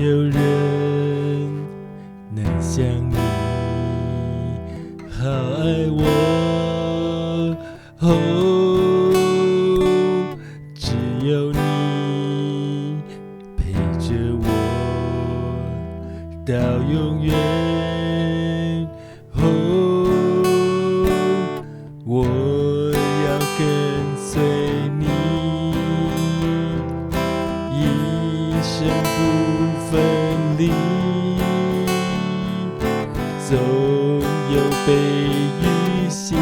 有人能像你好爱我，只有你陪着我到永远，我要跟随你，一生不分离，总有悲与喜，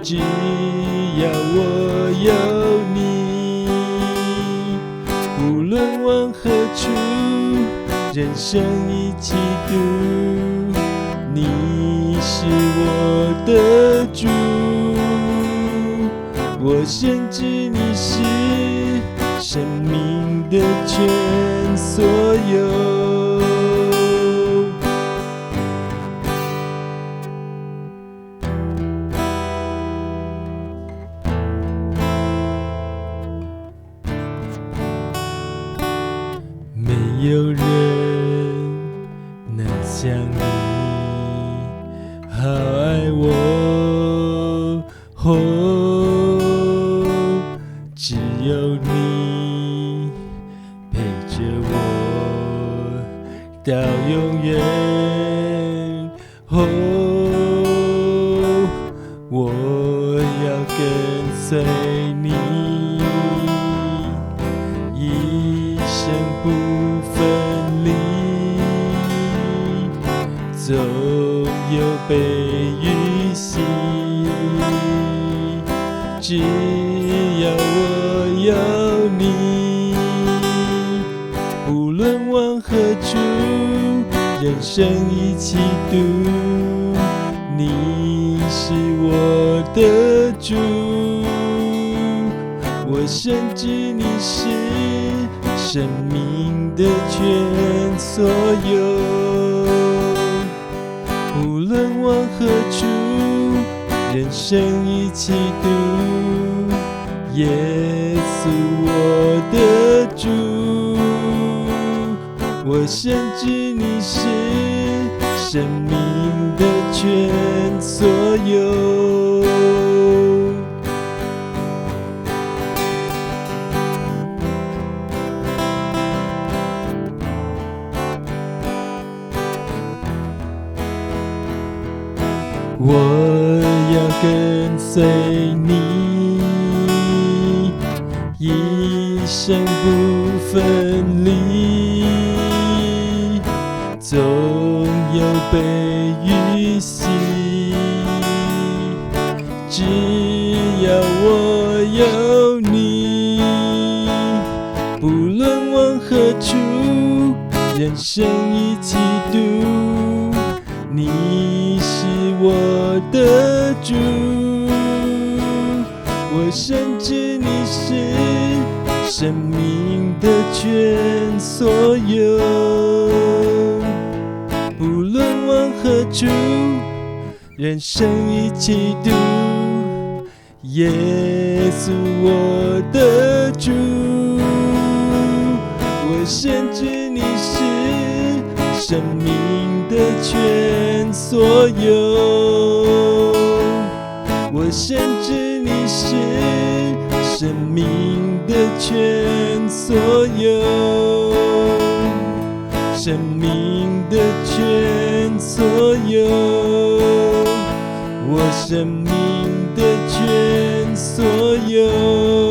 只要我有你，无论往何处，人生一起度，你是我的主，我深知你是生命的全所有。没有人能像你好爱我，只有你陪着我到永远，我要跟随你，一生不分离，总有悲与喜，只要我有你，无论往何处，人生一起度，你是我的主，我深知你是生命的全所有，无论往何处，人生一起度，耶稣我的主，我深知你是生命的全所有。我要跟随你，一生不分离，总有悲与喜，只要我有你，不论往何处，人生一起度，你是我的主，我深知你是生命的全所有，不论往何处，人生一起度，耶稣我的主，我深知你是生命的全所有，我深知你是生命的全所有，生命的全所有，我生命的全所有。